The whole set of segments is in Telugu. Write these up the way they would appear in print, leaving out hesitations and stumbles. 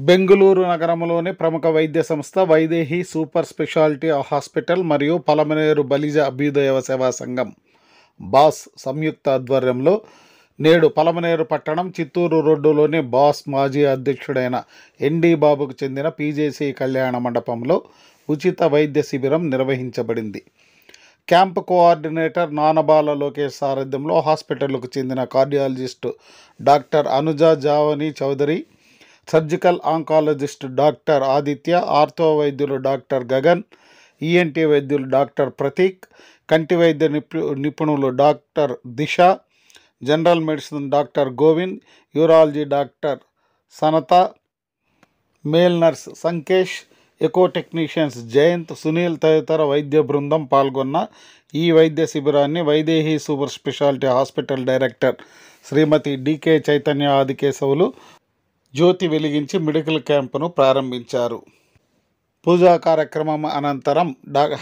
బెంగుళూరు నగరంలోని ప్రముఖ వైద్య సంస్థ వైదేహి సూపర్ స్పెషాలిటీ హాస్పిటల్ మరియు పలమనేరు బలిజ అభ్యుదయ సేవా సంఘం బాస్ సంయుక్త ఆధ్వర్యంలో నేడు పలమనేరు పట్టణం చిత్తూరు రోడ్డులోని బాస్ మాజీ అధ్యక్షుడైన ఎన్డి బాబుకు చెందిన పీజేసీ కళ్యాణ మండపంలో ఉచిత వైద్య శిబిరం నిర్వహించబడింది. క్యాంపు కోఆర్డినేటర్ నానబాల లోకేష్ సారథ్యంలో హాస్పిటల్కు చెందిన cardiologist doctor Anuja Javani Chaudhary, surgical oncologist doctor Aditya, ortho వైద్యులు డాక్టర్ గగన్, ఈఎన్టీ వైద్యులు డాక్టర్ ప్రతీక్, కంటి వైద్య నిపుణులు doctor Disha, general medicine doctor Govind, urology doctor Sanatha, male nurse Sankesh, echo technicians Jayanth, Sunil తదితర వైద్య బృందం పాల్గొన్న ఈ వైద్య శిబిరాన్ని Vaidehi super speciality hospital director Shrimati D K Chaitanya Adikesavulu జ్యోతి వెలిగించి మెడికల్ క్యాంపును ప్రారంభించారు. పూజా కార్యక్రమం అనంతరం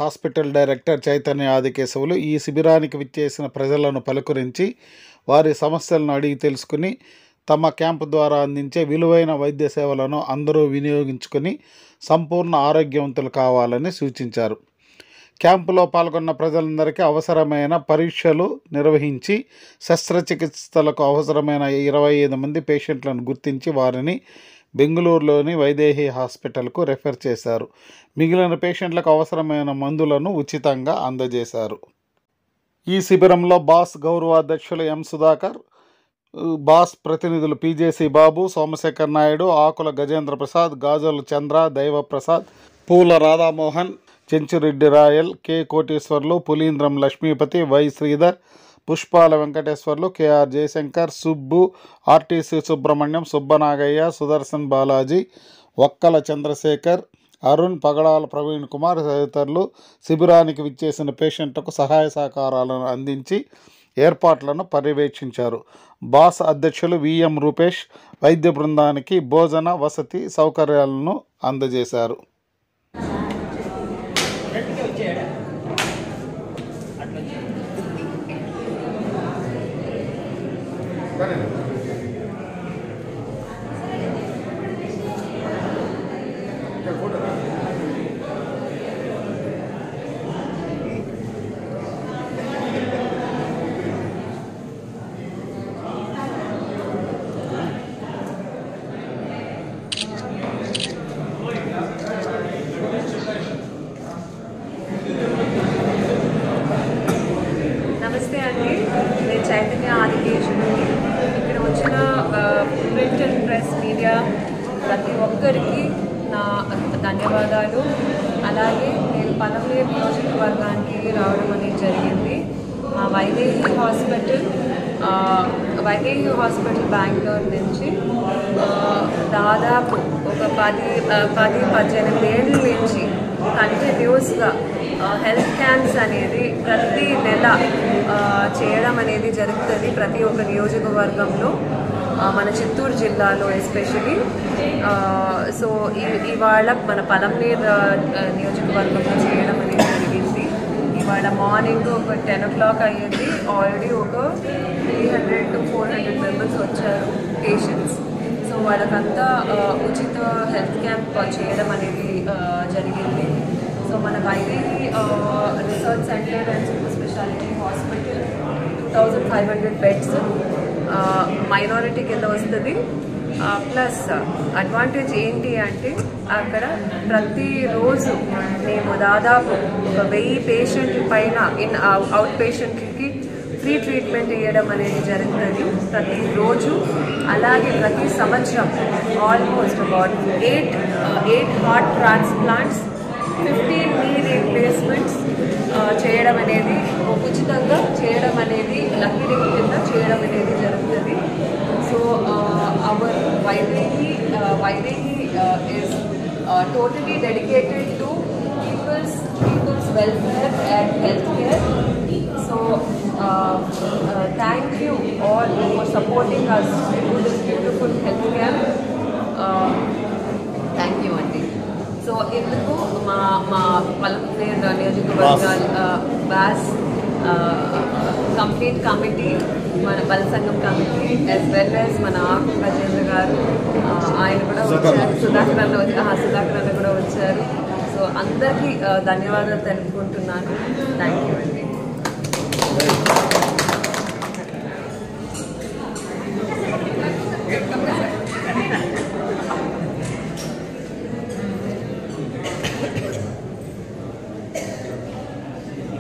హాస్పిటల్ డైరెక్టర్ చైతన్య ఆదికేశవులు ఈ శిబిరానికి విచ్చేసిన ప్రజలను పలుకరించి వారి సమస్యలను అడిగి తెలుసుకుని తమ క్యాంపు ద్వారా అందించే విలువైన వైద్య సేవలను అందరూ వినియోగించుకొని సంపూర్ణ ఆరోగ్యవంతులు కావాలని సూచించారు. క్యాంపులో పాల్గొన్న ప్రజలందరికీ అవసరమైన పరీక్షలు నిర్వహించి శస్త్రచికిత్సలకు అవసరమైన 25 మంది పేషెంట్లను గుర్తించి వారిని బెంగళూరులోని వైదేహి హాస్పిటల్కు రెఫర్ చేశారు. మిగిలిన పేషెంట్లకు అవసరమైన మందులను ఉచితంగా అందజేశారు. ఈ శిబిరంలో బాస్ గౌరవాధ్యక్షులు ఎం సుధాకర్, బాస్ ప్రతినిధులు పీజేసీ బాబు, సోమశేఖర్ నాయుడు, ఆకుల గజేంద్ర ప్రసాద్, గాజుల Chandra, Daivaprasad, Poola Radhamohan, Chenchureddy Royal, K Koteswarlu, Pulindram Lakshmipathi, Y Sridhar, Pushpala Venkateswarlu, K R Jayashankar, Subbu, RTC Subrahmanyam, Subbanagaiah, Sudarshan Balaji, Vakkala Chandrasekhar, Arun, Pagadala Praveen Kumar తదితరులు శిబిరానికి విచ్చేసిన పేషెంట్లకు సహాయ సహకారాలను అందించి ఏర్పాట్లను పర్యవేక్షించారు. బాస్ అధ్యక్షులు విఎం రూపేష్ వైద్య బృందానికి భోజన వసతి సౌకర్యాలను అందజేశారు. నమస్తే అండి, నేను చైతన్య ఆదికేశవులు. ఇక్కడ వచ్చిన ప్రింట్ అండ్ ప్రెస్ మీడియా ప్రతి ఒక్కరికి నా ధన్యవాదాలు. అలాగే నేను పలమనేరు నియోజకవర్గానికి రావడం అనేది జరిగింది. వైదేహి హాస్పిటల్ బెంగళూరు నుంచి దాదాపు ఒక 10-18 ఏళ్ళ నుంచి కంటిన్యూస్గా హెల్త్ క్యాంప్స్ అనేది ప్రతి నెల చేయడం అనేది జరుగుతుంది ప్రతి ఒక్క నియోజకవర్గంలో, మన చిత్తూరు జిల్లాలో ఎస్పెషలీ. సో ఇవాళ మన పలమనేరు నియోజకవర్గంలో చేయడం అనేది జరిగింది. ఇవాళ మార్నింగ్ ఒక 10 o'clock అయ్యింది. ఆల్రెడీ ఒక 300 to 400 మెంబర్స్ వచ్చారు పేషెంట్స్. సో వాళ్ళకంతా ఉచిత హెల్త్ క్యాంప్ చేయడం అనేది జరిగింది. సో మన Vaidehi research centre and super speciality hospital 2500 beds minority కింద వస్తుంది. ప్లస్ అడ్వాంటేజ్ ఏంటి అంటే అక్కడ ప్రతిరోజు మేము దాదాపు ఒక 1000 పేషెంట్ల పైన అవుట్ పేషెంట్లకి ఫ్రీ ట్రీట్మెంట్ ఇవ్వడం అనేది జరుగుతుంది ప్రతిరోజు. అలాగే ప్రతి సంవత్సరం ఆల్మోస్ట్ అబౌట్ 8 హార్ట్ ట్రాన్స్ప్లాంట్స్, 15 నీ రీప్లేస్మెంట్స్ చేయడం అనేది ఉచితంగా చేయడం అనేది లక్కీ కింద చేయడం అనేది జరుగుతుంది. So our Vaidehi is totally dedicated to people's welfare and healthcare. So thank you all for supporting us into this beautiful healthcare. Thank you Aunty. So ఇందుకు మా పలమనేరు నియోజకవర్గాల బాస్ కంప్లీట్ కమిటీ, మన బల సంఘం కమిటీ యాజ్ వెల్ యాజ్ మన ఆకు గజేంద్ర గారు, ఆయన కూడా వచ్చారు, సుధాకర్ అన్న కూడా వచ్చారు. సో అందరికీ ధన్యవాదాలు తెలుపుకుంటున్నాను. థ్యాంక్ యూ అండి.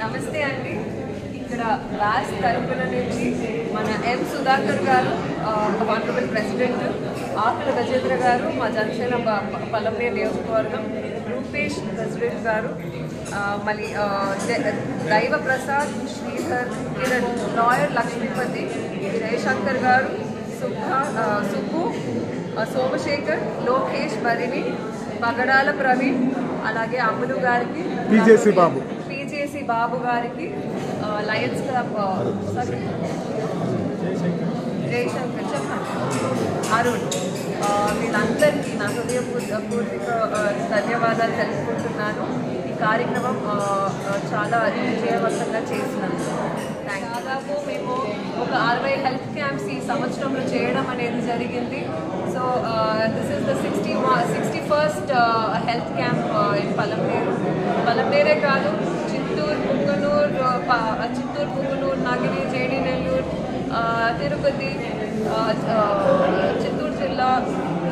నమస్తే అండి. ఇక్కడ రాజ్ తరపున నుంచి మన ఎం సుధాకర్ గారు, ఆనరబుల్ ప్రెసిడెంట్, ఆకుల గజేంద్ర గారు, మా జనసేన పలమనేరు నియోజకవర్గం, రూపేష్ ప్రెసిడెంట్ గారు, మళ్ళీ దైవ ప్రసాద్, శ్రీధర్, కిరణ్, లాయర్ లక్ష్మీపతి, జయశంకర్ గారు, సుబ్బు, సోమశేఖర్, లోకేష్, భరిణి, పగడాల ప్రవీణ్, అలాగే అమ్ములు గారికి, పిజేసి బాబు గారికి, లయన్స్ క్లబ్ జయశంకర్, చెప్పండి, అరుణ్, వీళ్ళందరికీ నా హృదయపూర్వక ధన్యవాదాలు తెలుసుకుంటున్నాను. ఈ కార్యక్రమం చాలా విజయవంతంగా చేసినందుకు దాదాపు మేము ఒక 60 హెల్త్ క్యాంప్స్ ఈ సంవత్సరంలో చేయడం అనేది జరిగింది. So this is the 61st health camp in పలమనేరే కాదు, చిత్తూరు, పుంగనూరు, నాగిరి, జేడి, నెల్లూరు, తిరుపతి, చిత్తూరు జిల్లా,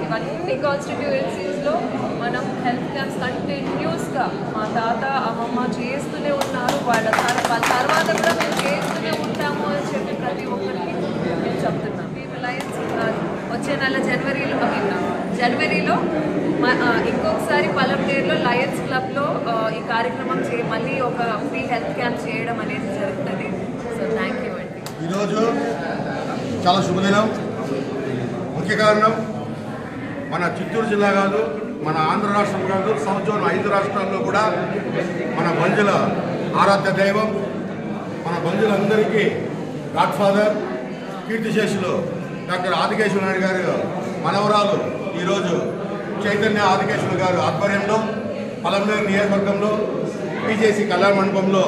ఇవన్నీ కాన్స్టిట్యుయెన్సీస్లో మనం హెల్త్ క్యాంప్స్ కంటిన్యూస్గా మా తాత అమ్మమ్మ చేస్తూనే ఉన్నారు. వాళ్ళ తర్వాత కూడా మేము చేస్తూనే ఉంటాము అని చెప్పి ప్రతి ఒక్కరికి మేము చెప్తున్నాం. మేము లయన్స్ వచ్చే నెల జనవరిలో ఇంకొకసారి పలమనేరులో లయన్స్ క్లబ్లో ఈ కార్యక్రమం మళ్ళీ ఒక ఫ్రీ హెల్త్ క్యాంప్ చేయడం అనేది జరుగుతుంది. సో థ్యాంక్ యూ అండి. ఈరోజు చాలా శుభదినం. ముఖ్య కారణం మన చిత్తూరు జిల్లా కాదు, మన ఆంధ్ర రాష్ట్రం కాదు, సౌత్ జోన్ 5 రాష్ట్రాల్లో కూడా మన బంజుల ఆరాధ్య దైవం, మన బంజులందరికీ గాడ్ ఫాదర్, కీర్తిశేషులు డాక్టర్ ఆదికేశ్వర నాయుడు గారు మనవరాలు ఈరోజు చైతన్య ఆదికేశ్వర గారు ఆధ్వర్యంలో పలమనేరు నియోజకవర్గంలో పిజేసి కళ్యాణ మండపంలో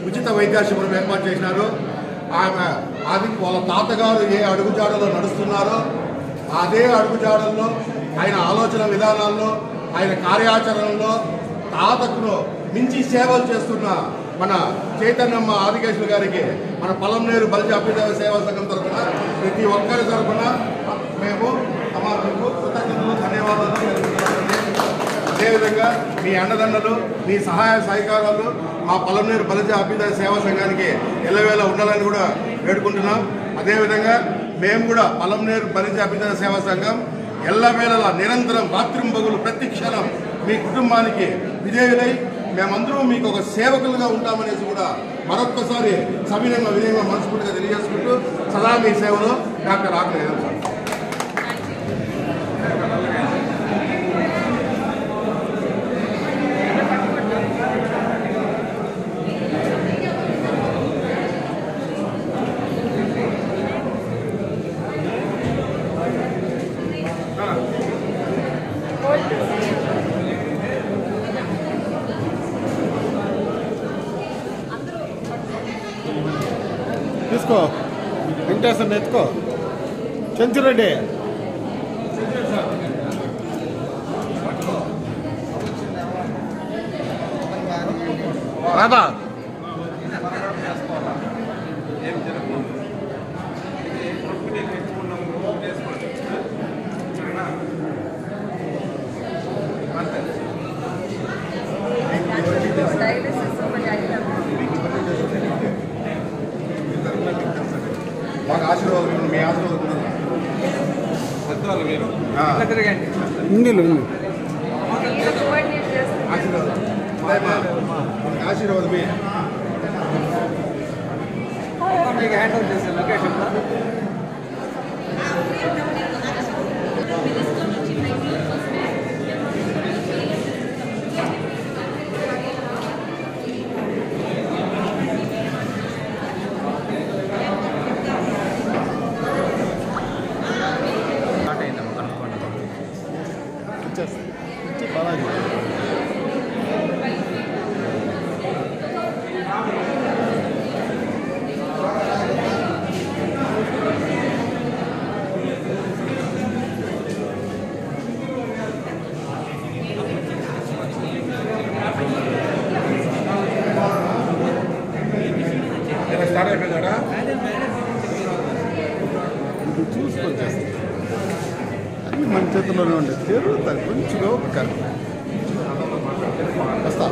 ఉచిత వైద్య శిబిరం ఏర్పాటు చేసినారు. ఆమె వాళ్ళ తాతగారు ఏ అడుగుజాడలో నడుస్తున్నారో అదే అడుగుజాడల్లో, ఆయన ఆలోచన విధానాల్లో, ఆయన కార్యాచరణలో తాతకును మించి సేవలు చేస్తున్న మన చైతన్యమ్మ ఆదికేశ్వర గారికి మన పలమనేరు బలిజ అభ్యుదయ సేవా సంఘం తరఫున ప్రతి ఒక్కరి తరఫున మేము మీకు కృతజ్ఞతలు, ధన్యవాదాలు తెలుపుతున్నాము. అదేవిధంగా మీ అండదండలు, మీ సహాయ సహకారాలు మా పలమనేరు బలిజ అభ్యుదయ సేవా సంఘానికి ఎల్లవేళ ఉండాలని కూడా వేడుకుంటున్నాం. అదేవిధంగా మేము కూడా పలమనేరు బలిజ అభ్యుదయ సేవా సంఘం ఎల్లవేళలా నిరంతరం రాత్రింబగులు ప్రతి క్షణం మీ కుటుంబానికి విధేయులై మేమందరం మీకు ఒక సేవకులుగా ఉంటామనేసి కూడా మరొక్కసారి సవినయంగా వినయంగా మనస్ఫూర్తిగా తెలియజేసుకుంటూ సదా మీ సేవలో డాక్టర్ ఆకుల సార్. తీసుకో, వెంకటేశ్వర ఎత్తుకో, చెంచురెడ్డి రాదా మాకు ఆశీర్వాదం, మీ ఆశీర్వాదం మీరు ఆశీర్వాదమే హ్యాండ్ అవుట్ చేసే లొకేషన్ చేతిలోనే ఉండే తిరుగుతుంది కొంచెం ఒక వస్తా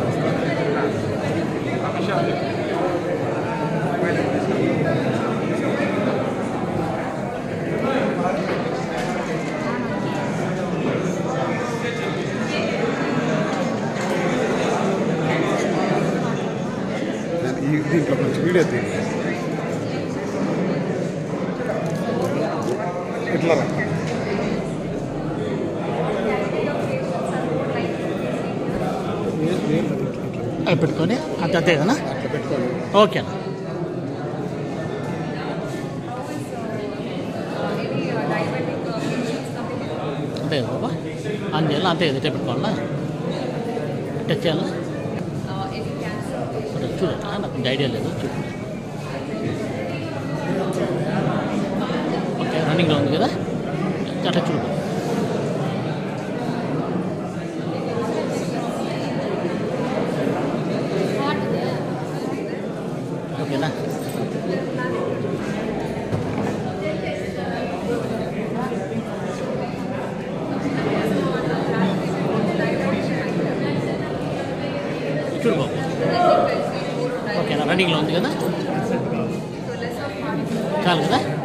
దీంట్లో కొంచెం వీడియో తీయండి ఇట్లా అవి పెట్టుకొని అంతే కదా అట్లా పెట్టుకోండి ఓకేనా అంతే కదా బాబా అని చేయాలి అంతే కదా ఇట్లా పెట్టుకోవాలా టచ్ చేయాలా చూడండి నాకు కొంచెం ఐడియా లేదు చూడండి ఓకే రన్నింగ్లో ఉంది కదా అట్లా చూడు ఓకేనా చూడు బాబు ఓకేనా రన్నింగ్లో ఉంది కదా చాలు కదా